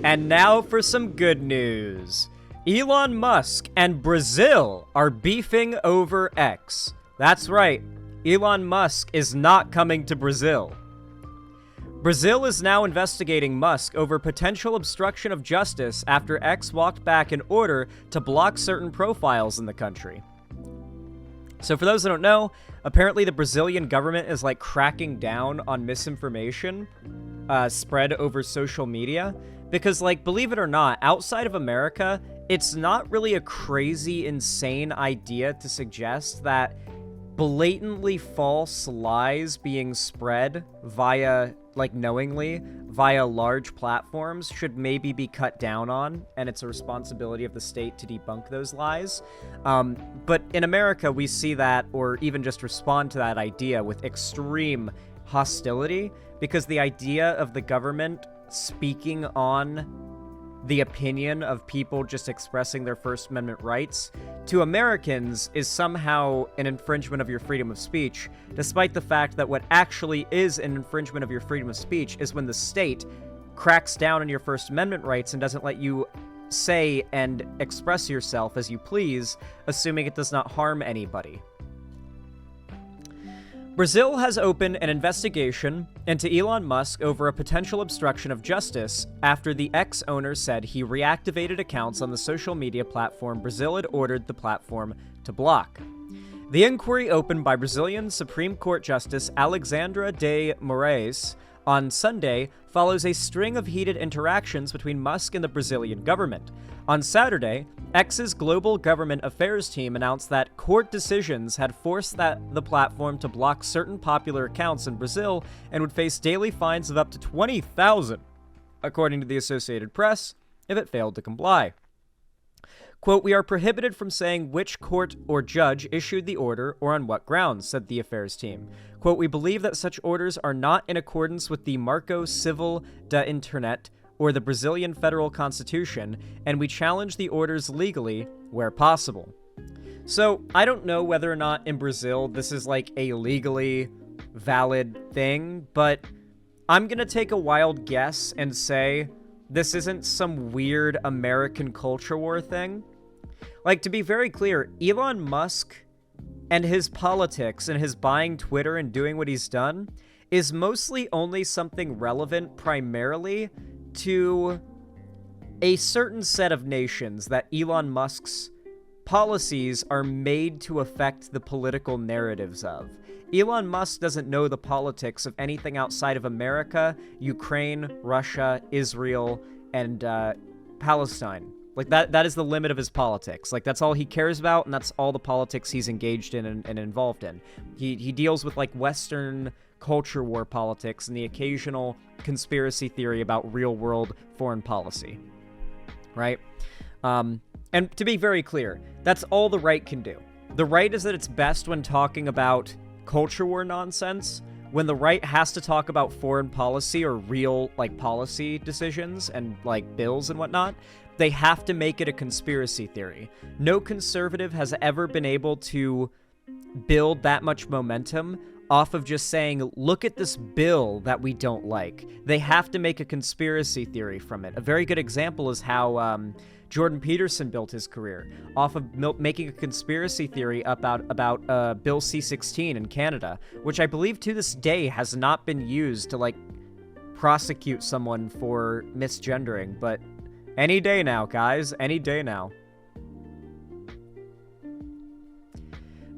And now for some good news. Elon Musk and Brazil are beefing over X. That's right, Elon Musk is not coming to Brazil. Brazil is now investigating Musk over potential obstruction of justice after X walked back an order to block certain profiles in the country. So for those that don't know, apparently the Brazilian government is like cracking down on misinformation spread over social media. Because, like, believe it or not, outside of America, it's not really a crazy, insane idea to suggest that blatantly false lies being spread via, like, knowingly, via large platforms should maybe be cut down on, and it's a responsibility of the state to debunk those lies. But in America, we see that, or even just respond to that idea with extreme hostility, because the idea of the government speaking on the opinion of people just expressing their First Amendment rights to Americans is somehow an infringement of your freedom of speech, despite the fact that what actually is an infringement of your freedom of speech is when the state cracks down on your First Amendment rights and doesn't let you say and express yourself as you please, assuming it does not harm anybody. Brazil has opened an investigation into Elon Musk over a potential obstruction of justice after the ex-owner said he reactivated accounts on the social media platform Brazil had ordered the platform to block. The inquiry opened by Brazilian Supreme Court Justice Alexandra de Moraes on Sunday follows a string of heated interactions between Musk and the Brazilian government. On Saturday, X's global government affairs team announced that court decisions had forced the platform to block certain popular accounts in Brazil and would face daily fines of up to $20,000, according to the Associated Press, if it failed to comply. Quote, "We are prohibited from saying which court or judge issued the order or on what grounds," said the affairs team. Quote, "We believe that such orders are not in accordance with the Marco Civil da Internet or the Brazilian Federal Constitution, and we challenge the orders legally where possible." So, I don't know whether or not in Brazil this is like a legally valid thing, but I'm gonna take a wild guess and say this isn't some weird American culture war thing. Like, to be very clear, Elon Musk and his politics and his buying Twitter and doing what he's done is mostly only something relevant primarily to a certain set of nations that Elon Musk's policies are made to affect the political narratives of. Elon Musk doesn't know the politics of anything outside of America, Ukraine, Russia, Israel, and Palestine. Like, that is the limit of his politics. Like, that's all he cares about, and that's all the politics he's engaged in and involved in. He deals with, like, Western culture war politics and the occasional conspiracy theory about real-world foreign policy, right? And to be very clear, that's all the right can do. The right is at its best when talking about culture war nonsense. When the right has to talk about foreign policy or real, like, policy decisions and, like, bills and whatnot, they have to make it a conspiracy theory. No conservative has ever been able to build that much momentum off of just saying, look at this bill that we don't like. They have to make a conspiracy theory from it. A very good example is how Jordan Peterson built his career, off of making a conspiracy theory about Bill C-16 in Canada, which I believe to this day has not been used to, like, prosecute someone for misgendering, but any day now, guys, any day now.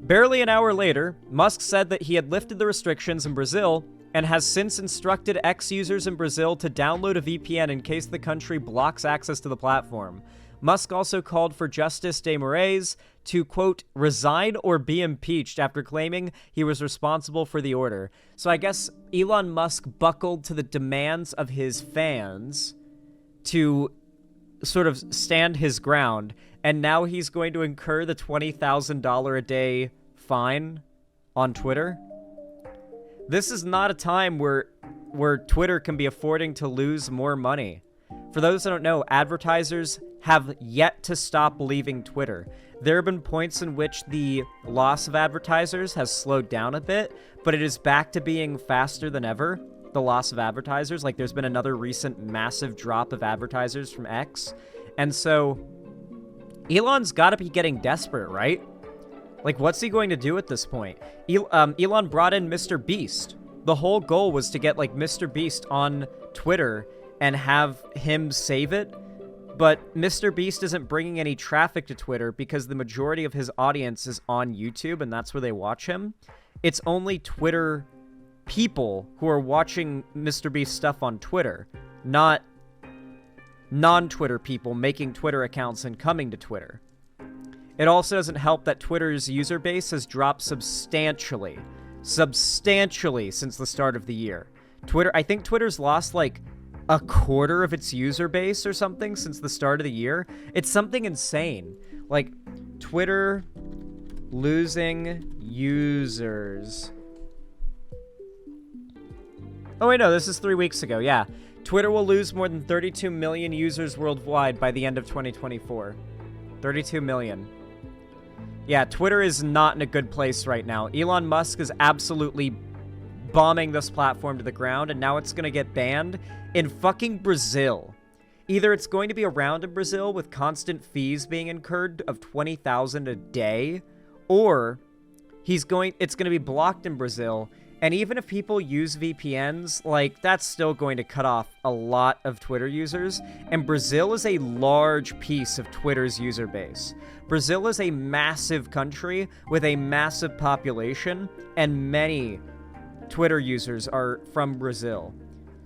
Barely an hour later, Musk said that he had lifted the restrictions in Brazil and has since instructed X users in Brazil to download a VPN in case the country blocks access to the platform. Musk also called for Justice de Moraes to, quote, resign or be impeached after claiming he was responsible for the order. So I guess Elon Musk buckled to the demands of his fans to sort of stand his ground, and now he's going to incur the $20,000 a day fine on Twitter. This is not a time where Twitter can be affording to lose more money. For those that don't know, advertisers have yet to stop leaving Twitter. There have been points in which the loss of advertisers has slowed down a bit, but it is back to being faster than ever. the loss of advertisers. Like, there's been another recent massive drop of advertisers from X. And so Elon's got to be getting desperate, right? Like, what's he going to do at this point? Elon brought in Mr. Beast. The whole goal was to get, like, Mr. Beast on Twitter and have him save it. But Mr. Beast isn't bringing any traffic to Twitter because the majority of his audience is on YouTube, and that's where they watch him. It's only Twitter people who are watching Mr. Beast stuff on Twitter, not non-Twitter people making Twitter accounts and coming to Twitter. It also doesn't help that Twitter's user base has dropped substantially since the start of the year. I think Twitter's lost like a quarter of its user base or something since the start of the year. It's something insane. Like, Twitter losing users. Oh wait, no, this is 3 weeks ago, yeah. Twitter will lose more than 32 million users worldwide by the end of 2024. 32 million. Yeah, Twitter is not in a good place right now. Elon Musk is absolutely bombing this platform to the ground, and now it's going to get banned in fucking Brazil. Either it's going to be around in Brazil with constant fees being incurred of 20,000 a day, or it's going to be blocked in Brazil. And even if people use VPNs, like, that's still going to cut off a lot of Twitter users. And Brazil is a large piece of Twitter's user base. Brazil is a massive country with a massive population, and many Twitter users are from Brazil.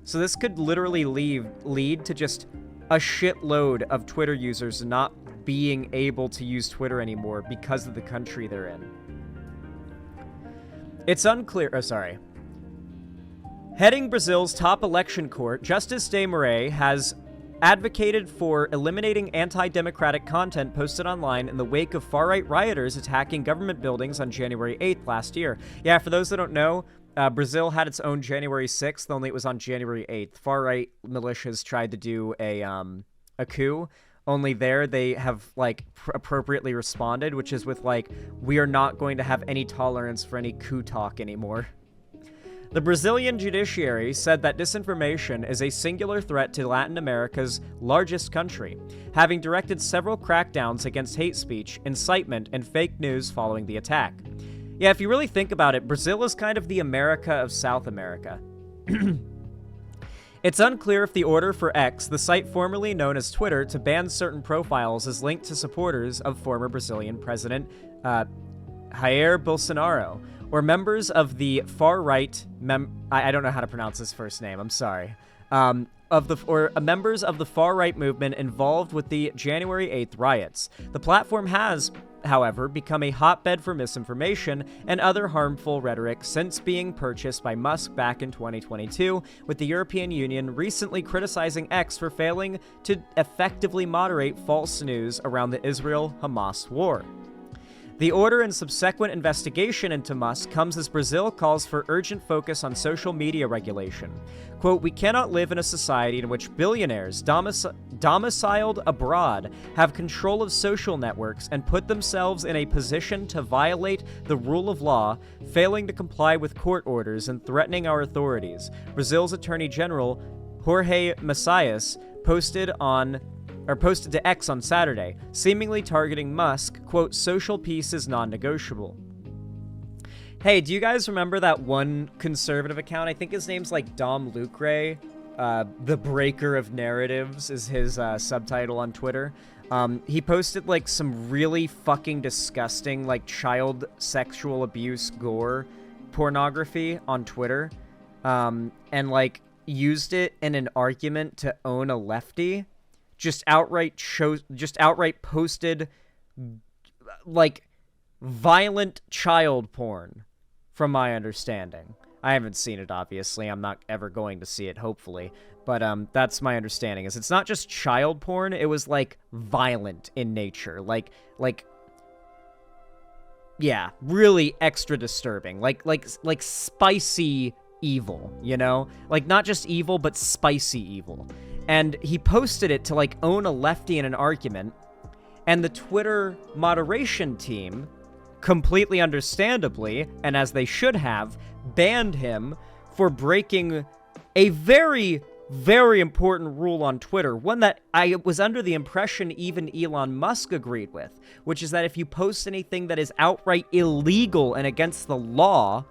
So this could literally lead to just a shitload of Twitter users not being able to use Twitter anymore because of the country they're in. It's unclear... Oh, sorry. Heading Brazil's top election court, Justice de Moraes has advocated for eliminating anti-democratic content posted online in the wake of far-right rioters attacking government buildings on January 8th last year. Yeah, for those that don't know, Brazil had its own January 6th, only it was on January 8th. Far-right militias tried to do a coup. Only there they have, like, appropriately responded, which is with, like, we are not going to have any tolerance for any coup talk anymore. The Brazilian judiciary said that disinformation is a singular threat to Latin America's largest country, having directed several crackdowns against hate speech, incitement, and fake news following the attack. Yeah, if you really think about it, Brazil is kind of the America of South America. It's unclear if the order for X, the site formerly known as Twitter, to ban certain profiles is linked to supporters of former Brazilian President Jair Bolsonaro, or members of the far-right... I don't know how to pronounce his first name, I'm sorry. Members of the far-right movement involved with the January 8th riots. The platform has, however, become a hotbed for misinformation and other harmful rhetoric since being purchased by Musk back in 2022, with the European Union recently criticizing X for failing to effectively moderate false news around the Israel-Hamas war. The order and subsequent investigation into Musk comes as Brazil calls for urgent focus on social media regulation. Quote, "We cannot live in a society in which billionaires domiciled abroad have control of social networks and put themselves in a position to violate the rule of law, failing to comply with court orders and threatening our authorities." Brazil's Attorney General Jorge Messias posted to X on Saturday, seemingly targeting Musk, quote, "Social peace is non-negotiable." Hey, do you guys remember that one conservative account? I think his name's like Dom Lucre. The Breaker of Narratives is his subtitle on Twitter. He posted like some really fucking disgusting like child sexual abuse gore pornography on Twitter, and like used it in an argument to own a lefty. Just outright posted like violent child porn, from my understanding. I haven't seen it, obviously. I'm not ever going to see it, hopefully. But that's my understanding. Is it's not just child porn. It was like violent in nature. Like yeah, really extra disturbing. Like spicy evil, you know? Like not just evil, but spicy evil. And he posted it to, like, own a lefty in an argument, and the Twitter moderation team, completely understandably, and as they should have, banned him for breaking a very, very important rule on Twitter, one that I was under the impression even Elon Musk agreed with, which is that if you post anything that is outright illegal and against the law,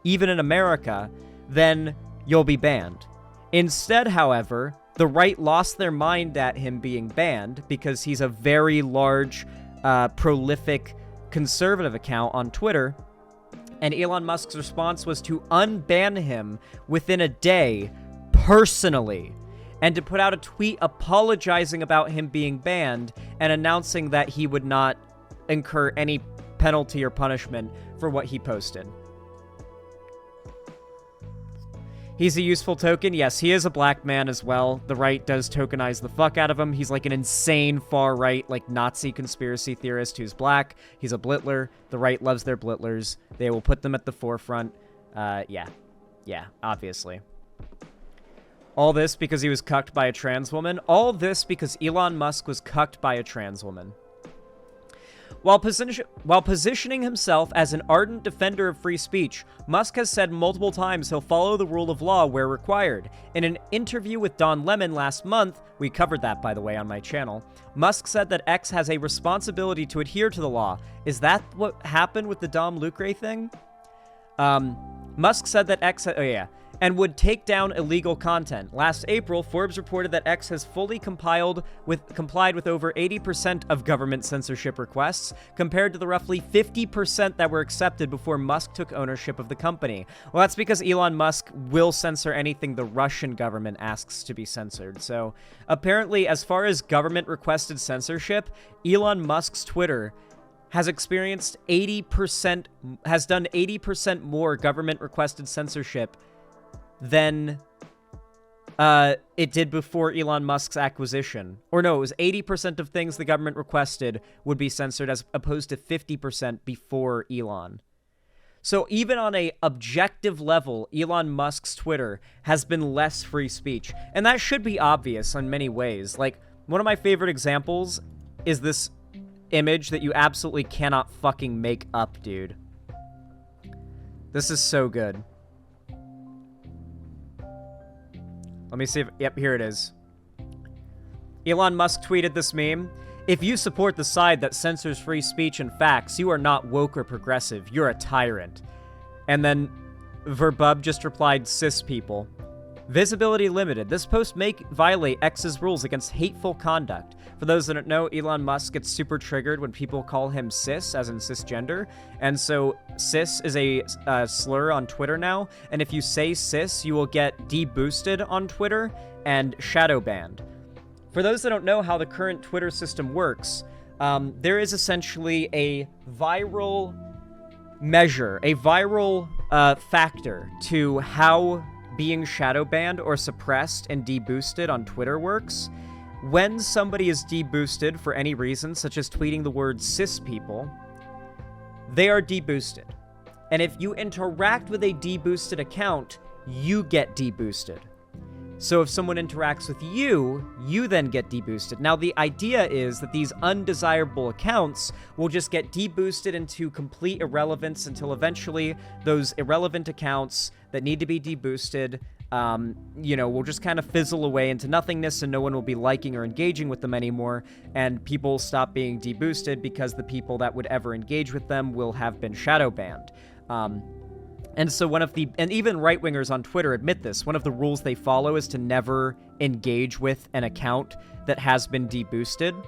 even in America, then you'll be banned. Instead, however, the right lost their mind at him being banned because he's a very large, prolific conservative account on Twitter, and Elon Musk's response was to unban him within a day, personally, and to put out a tweet apologizing about him being banned and announcing that he would not incur any penalty or punishment for what he posted. He's a useful token. Yes, he is a black man as well. The right does tokenize the fuck out of him. He's like an insane far-right, like Nazi conspiracy theorist who's black. He's a blitler. The right loves their blitlers. They will put them at the forefront. Yeah, obviously. All this because he was cucked by a trans woman. All this because Elon Musk was cucked by a trans woman. While positioning himself as an ardent defender of free speech, Musk has said multiple times he'll follow the rule of law where required. In an interview with Don Lemon last month, we covered that, by the way, on my channel, Musk said that X has a responsibility to adhere to the law. Is that what happened with the Dom Lucre thing? Musk said that X... and would take down illegal content. Last April, Forbes reported that X has fully complied with over 80% of government censorship requests, compared to the roughly 50% that were accepted before Musk took ownership of the company. Well, that's because Elon Musk will censor anything the Russian government asks to be censored. So, apparently, as far as government-requested censorship, Elon Musk's Twitter has experienced 80%, has done 80% more government-requested censorship than it did before Elon Musk's acquisition. Or no, it was 80% of things the government requested would be censored as opposed to 50% before Elon. So even on a objective level, Elon Musk's Twitter has been less free speech. And that should be obvious in many ways. Like, one of my favorite examples is this image that you absolutely cannot fucking make up, dude. This is so good. Let me see if... Yep, here it is. Elon Musk tweeted this meme. If you support the side that censors free speech and facts, you are not woke or progressive. You're a tyrant. And then Verbub just replied, cis people. Visibility limited. This post may violate X's rules against hateful conduct. For those that don't know, Elon Musk gets super triggered when people call him cis, as in cisgender. And so cis is a slur on Twitter now. And if you say cis, you will get deboosted on Twitter and shadow banned. For those that don't know how the current Twitter system works, there is essentially a viral measure, a viral factor to how being shadow banned or suppressed and deboosted on Twitter works. When somebody is deboosted for any reason, such as tweeting the word cis people, they are deboosted. And if you interact with a deboosted account, you get deboosted. So if someone interacts with you, you then get deboosted. Now, the idea is that these undesirable accounts will just get deboosted into complete irrelevance until eventually those irrelevant accounts that need to be deboosted, will just kind of fizzle away into nothingness, and no one will be liking or engaging with them anymore, and people stop being deboosted because the people that would ever engage with them will have been shadow banned. And so and even right-wingers on Twitter admit this, one of the rules they follow is to never engage with an account that has been deboosted.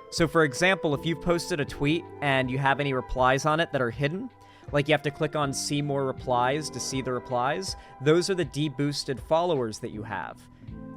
So for example, if you've posted a tweet and you have any replies on it that are hidden, like you have to click on see more replies to see the replies, those are the deboosted followers that you have.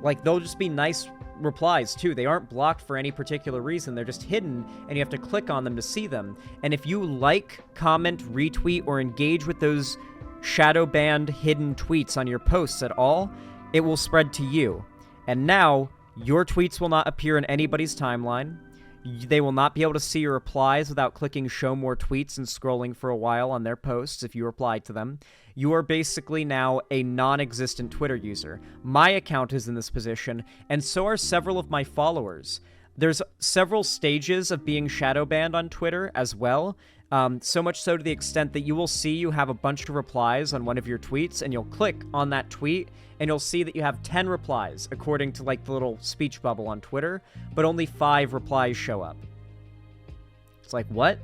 Like, they'll just be nice replies too. They aren't blocked for any particular reason. They're just hidden, and you have to click on them to see them. And if you like, comment, retweet, or engage with those shadow banned hidden tweets on your posts at all, it will spread to you. And now, your tweets will not appear in anybody's timeline. They will not be able to see your replies without clicking show more tweets and scrolling for a while on their posts if you reply to them. You are basically now a non-existent Twitter user. My account is in this position, and so are several of my followers. There's several stages of being shadow banned on Twitter as well. So much so to the extent that you will see you have a bunch of replies on one of your tweets, and you'll click on that tweet, and you'll see that you have 10 replies, according to, like, the little speech bubble on Twitter, but only 5 replies show up. It's like, what?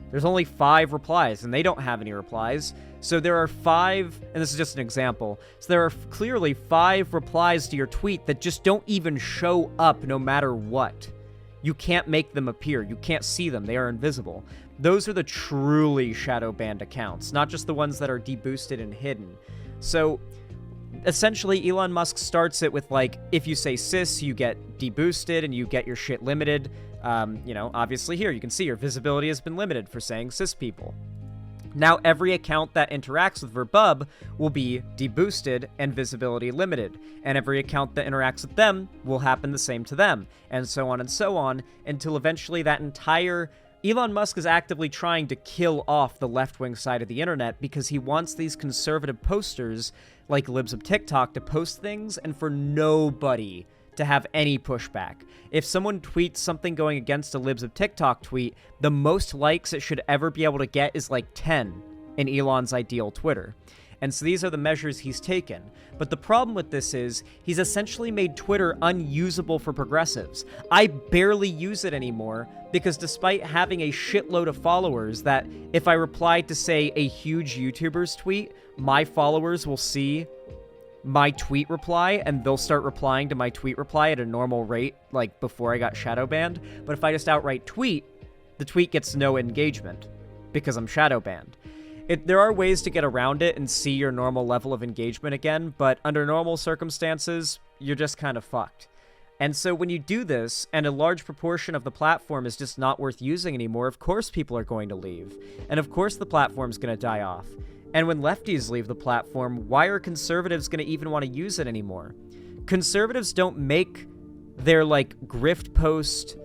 There's only 5 replies, and they don't have any replies. So there are 5, and this is just an example, so there are clearly 5 replies to your tweet that just don't even show up no matter what. You can't make them appear. You can't see them. They are invisible. Those are the truly shadow banned accounts, not just the ones that are deboosted and hidden. So essentially, Elon Musk starts it with, like, if you say cis, you get deboosted and you get your shit limited. You know, obviously here, you can see your visibility has been limited for saying cis people. Now, every account that interacts with Verbub will be deboosted and visibility limited, and every account that interacts with them will happen the same to them, and so on, until eventually that entire... Elon Musk is actively trying to kill off the left-wing side of the internet because he wants these conservative posters, like Libs of TikTok, to post things and for nobody to have any pushback. If someone tweets something going against a Libs of TikTok tweet, the most likes it should ever be able to get is like 10 in Elon's ideal Twitter. And so these are the measures he's taken. But the problem with this is he's essentially made Twitter unusable for progressives. I barely use it anymore because despite having a shitload of followers that if I reply to, say, a huge YouTuber's tweet, my followers will see my tweet reply and they'll start replying to my tweet reply at a normal rate, like before I got shadow banned. But if I just outright tweet, the tweet gets no engagement because I'm shadow banned. There are ways to get around it and see your normal level of engagement again, but under normal circumstances, you're just kind of fucked. And so when you do this, and a large proportion of the platform is just not worth using anymore, of course people are going to leave. And of course the platform's going to die off. And when lefties leave the platform, why are conservatives going to even want to use it anymore? Conservatives don't make their, like, grift post,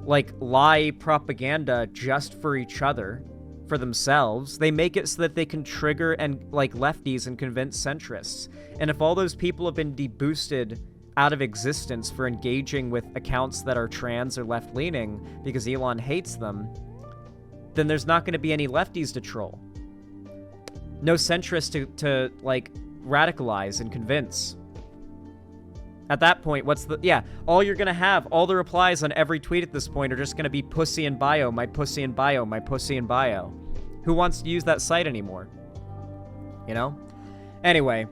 like, lie propaganda just for each other, for themselves. They make it so that they can trigger and, like, lefties and convince centrists. And if all those people have been deboosted out of existence for engaging with accounts that are trans or left-leaning because Elon hates them, then there's not going to be any lefties to troll. No centrists to like, radicalize and convince. At that point, all you're going to have, all the replies on every tweet at this point are just going to be pussy in bio, my pussy in bio, my pussy in bio. Who wants to use that site anymore? You know? Anyway,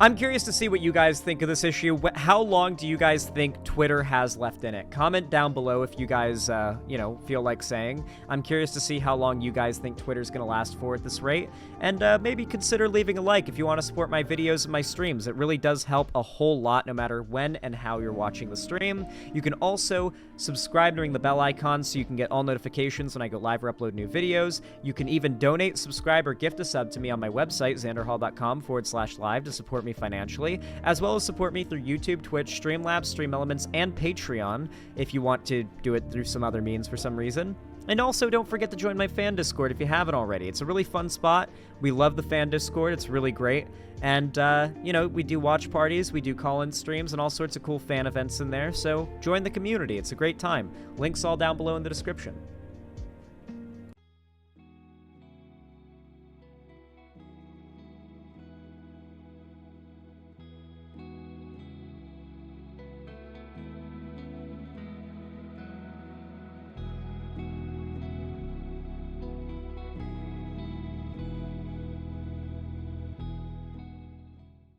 I'm curious to see what you guys think of this issue. How long do you guys think Twitter has left in it? Comment down below if you guys, you know, feel like saying. I'm curious to see how long you guys think Twitter's going to last for at this rate. And maybe consider leaving a like if you want to support my videos and my streams. It really does help a whole lot no matter when and how you're watching the stream. You can also subscribe during the bell icon so you can get all notifications when I go live or upload new videos. You can even donate, subscribe, or gift a sub to me on my website, xanderhall.com/live, to support me financially, as well as support me through YouTube, Twitch, Streamlabs, Stream Elements, and Patreon if you want to do it through some other means for some reason. And also, don't forget to join my fan Discord if you haven't already. It's a really fun spot. We love the fan Discord. It's really great. And, you know, we do watch parties, we do call-in streams, and all sorts of cool fan events in there. So join the community. It's a great time. Links all down below in the description.